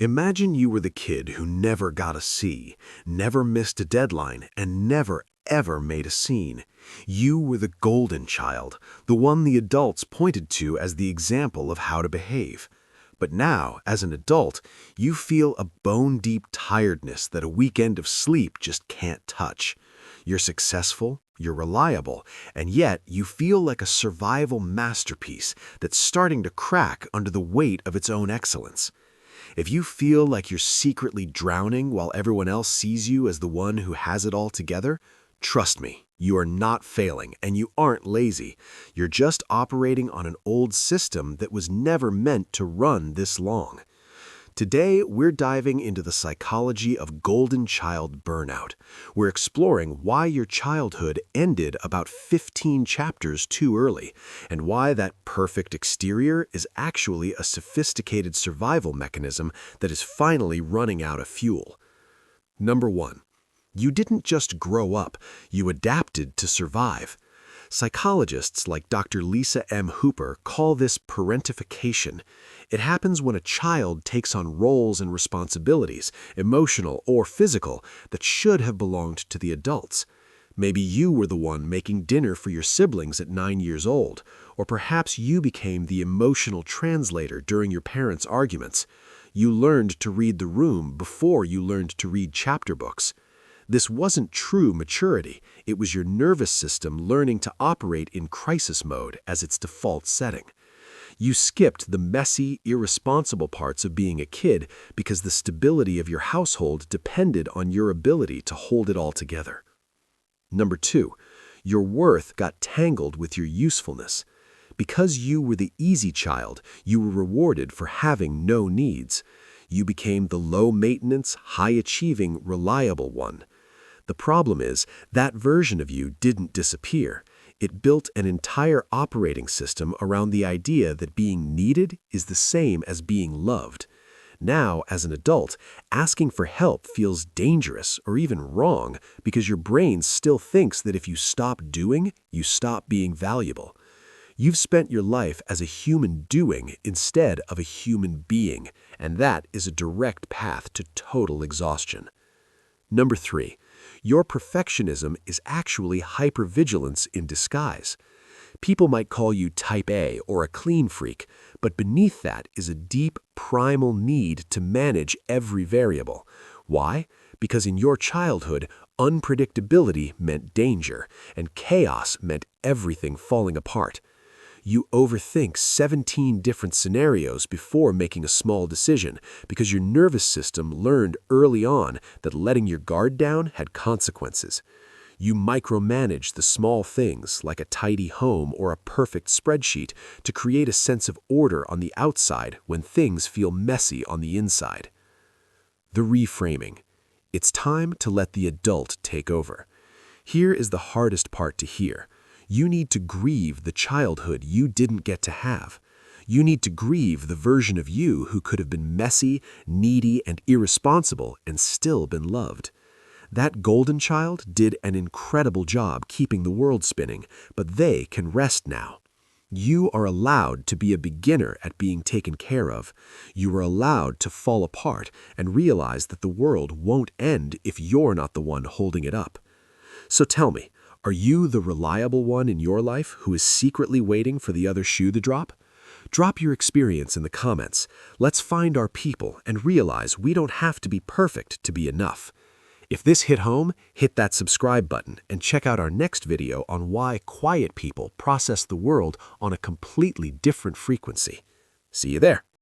Imagine you were the kid who never got a C, never missed a deadline, and never ever made a scene. You were the golden child, the one the adults pointed to as the example of how to behave. But now, as an adult, you feel a bone-deep tiredness that a weekend of sleep just can't touch. You're successful, you're reliable, and yet you feel like a survival masterpiece that's starting to crack under the weight of its own excellence. If you feel like you're secretly drowning while everyone else sees you as the one who has it all together, trust me, you are not failing and you aren't lazy. You're just operating on an old system that was never meant to run this long. Today, we're diving into the psychology of golden child burnout. We're exploring why your childhood ended about 15 chapters too early, and why that perfect exterior is actually a sophisticated survival mechanism that is finally running out of fuel. Number 1. You didn't just grow up, you adapted to survive. Psychologists like Dr. Lisa M. Hooper call this parentification. It happens when a child takes on roles and responsibilities, emotional or physical, that should have belonged to the adults. Maybe you were the one making dinner for your siblings at 9 years old, or perhaps you became the emotional translator during your parents' arguments. You learned to read the room before you learned to read chapter books. This wasn't true maturity, it was your nervous system learning to operate in crisis mode as its default setting. You skipped the messy, irresponsible parts of being a kid because the stability of your household depended on your ability to hold it all together. Number 2, your worth got tangled with your usefulness. Because you were the easy child, you were rewarded for having no needs. You became the low-maintenance, high-achieving, reliable one. The problem is, that version of you didn't disappear. It built an entire operating system around the idea that being needed is the same as being loved. Now, as an adult, asking for help feels dangerous or even wrong because your brain still thinks that if you stop doing, you stop being valuable. You've spent your life as a human doing instead of a human being, and that is a direct path to total exhaustion. Number 3, your perfectionism is actually hypervigilance in disguise. People might call you type A or a clean freak, but beneath that is a deep, primal need to manage every variable. Why? Because in your childhood, unpredictability meant danger, and chaos meant everything falling apart. You overthink 17 different scenarios before making a small decision because your nervous system learned early on that letting your guard down had consequences. You micromanage the small things like a tidy home or a perfect spreadsheet to create a sense of order on the outside when things feel messy on the inside. The reframing. It's time to let the adult take over. Here is the hardest part to hear. You need to grieve the childhood you didn't get to have. You need to grieve the version of you who could have been messy, needy, and irresponsible and still been loved. That golden child did an incredible job keeping the world spinning, but they can rest now. You are allowed to be a beginner at being taken care of. You are allowed to fall apart and realize that the world won't end if you're not the one holding it up. So tell me, are you the reliable one in your life who is secretly waiting for the other shoe to drop? Drop your experience in the comments. Let's find our people and realize we don't have to be perfect to be enough. If this hit home, hit that subscribe button and check out our next video on why quiet people process the world on a completely different frequency. See you there.